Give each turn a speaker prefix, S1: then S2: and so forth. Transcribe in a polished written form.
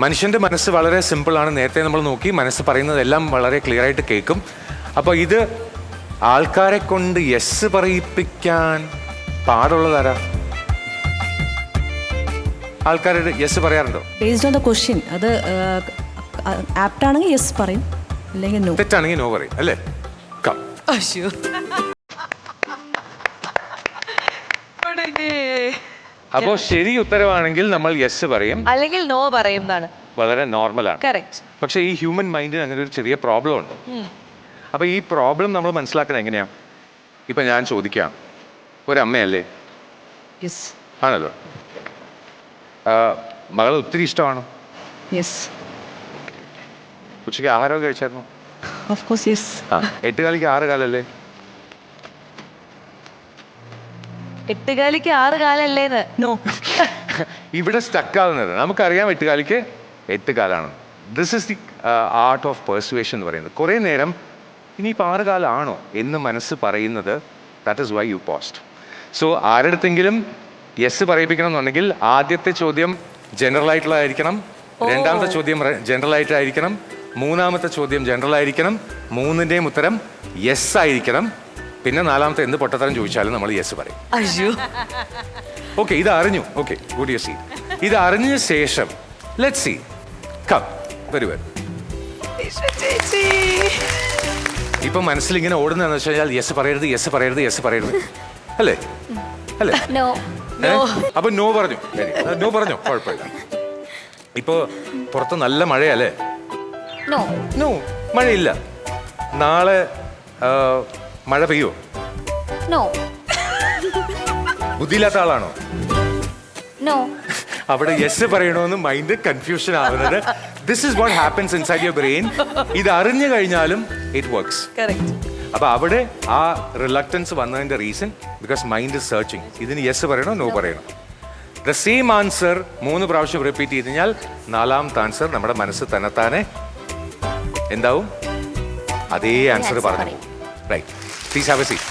S1: മനുഷ്യന്റെ മനസ്സ് വളരെ സിമ്പിളാണ്. നേരത്തെ നമ്മൾ നോക്കി, മനസ്സ് പറയുന്നതെല്ലാം വളരെ ക്ലിയർ ആയിട്ട് കേൾക്കും. അപ്പോൾ ഇത് ആൾക്കാരെ കൊണ്ട് യെസ് പറയിപ്പിക്കാൻ പാടുള്ളതാരാ? ആൾക്കാരുടെ യെസ് പറയാറുണ്ടോ?
S2: ബേസ്ഡ് ഓൺ ദ ക്വസ്റ്റ്യൻ അത് ആപ്റ്റ് ആണെങ്കിൽ യെസ് പറയും, അല്ലെങ്കിൽ നോ.
S1: തെറ്റാണെങ്കിൽ നോ പറയും അല്ലേ? കം. അപ്പോൾ ശരി ഉത്തരവാണെങ്കിൽ നമ്മൾ യെസ് പറയും,
S3: അല്ലെങ്കിൽ നോ പറയുന്നതാണ്
S1: വളരെ നോർമലാണ്.
S3: കറക്റ്റ്.
S1: പക്ഷേ ഈ ഹ്യൂമൻ മൈൻഡിന് അങ്ങനെ ഒരു ചെറിയ പ്രോബ്ലം ഉണ്ട്. അപ്പോൾ ഈ പ്രോബ്ലം നമ്മൾ മനസ്സിലാക്കുന്നത് എങ്ങനെയാണ്? ഇപ്പം ഞാൻ ചോദിക്കാം, ഒരമ്മയല്ലേ?
S2: യെസ്.
S1: ആണല്ലോ. മകൾ ഒത്തിരി ഇഷ്ടമാണോ?
S2: യെസ്.
S1: ഉച്ചയ്ക്ക് ആഹാരമൊക്കെ കഴിച്ചായിരുന്നു?
S2: Of course yes.
S1: 8 കാലിക്ക് 6 കാലല്ലേ?
S3: 8 കാലിക്ക് 6 കാലല്ലേന്ന്?
S2: നോ.
S1: ഇവിടെ സ്റ്റക്കാവുന്നത് നമുക്കറിയാം, 8 കാലിക്ക് 8 കാലാണ്. This is the art of persuasion എന്ന് പറയുന്നത്. കുറേ നേരം ഇനിയിപ്പോൾ 6 കാലമാണോ എന്ന് മനസ്സ് പറയുന്നത്. That is why you post. So ആരുടെടുത്തെങ്കിലും യെസ് പറയിപ്പിക്കണം എന്നുണ്ടെങ്കിൽ ആദ്യത്തെ ചോദ്യം ജനറൽ ആയിട്ടുള്ളതായിരിക്കണം, രണ്ടാമത്തെ ചോദ്യം ജനറൽ ആയിട്ടായിരിക്കണം, മൂന്നാമത്തെ ചോദ്യം ജനറൽ ആയിരിക്കണം, മൂന്നിൻ്റെയും ഉത്തരം യെസ് ആയിരിക്കണം. പിന്നെ നാലാമത്തെ എന്ത് പൊട്ടത്തരം ചോദിച്ചാലും നമ്മൾ യെസ് പറയും.
S3: അയ്യോ.
S1: ഓക്കെ, ഇത് അറിഞ്ഞു. Okay, good you see. ഇത് അറിഞ്ഞ ശേഷം ലെറ്റ് സീ. കം, വരൂ വരൂ. ഇപ്പൊ മനസ്സിൽ ഇങ്ങനെ ഓടുന്നതെന്ന് വെച്ച് കഴിഞ്ഞാൽ യെസ് പറയരുത്, യെസ് പറയരുത്, യെസ് പറയരുത് അല്ലേ? അല്ലേ? അപ്പൊ നോ പറഞ്ഞു. നോ പറഞ്ഞോ, കുഴപ്പമില്ല. ഇപ്പോ പുറത്ത് നല്ല മഴയല്ലേ? നോ, മഴയില്ല. നാളെ മഴ പെയ്യോ? ബുദ്ധിയില്ലാത്ത ആളാണോ? അവിടെ യെസ് പറയണമെന്ന് മൈൻഡ് കൺഫ്യൂഷൻ ആവുന്നത്. This is what happens inside your brain. ഇത് അറിഞ്ഞു കഴിഞ്ഞാലും ഇറ്റ് വർക്ക്സ്. അപ്പൊ അവിടെ ആ റിലക്റ്റൻസ് വന്നതിന്റെ reason because mind is searching. ഇതിന് യെസ് പറയണോ നോ പറയണോ? ദ സെയിം ആൻസർ 3 പ്രാവശ്യം റിപ്പീറ്റ് ചെയ്ത് കഴിഞ്ഞാൽ നാലാമത്തെ ആൻസർ നമ്മുടെ മനസ്സ് തന്നെത്താനെ എന്താവും? അതേ ആൻസർ പറഞ്ഞു. Right, please have a seat.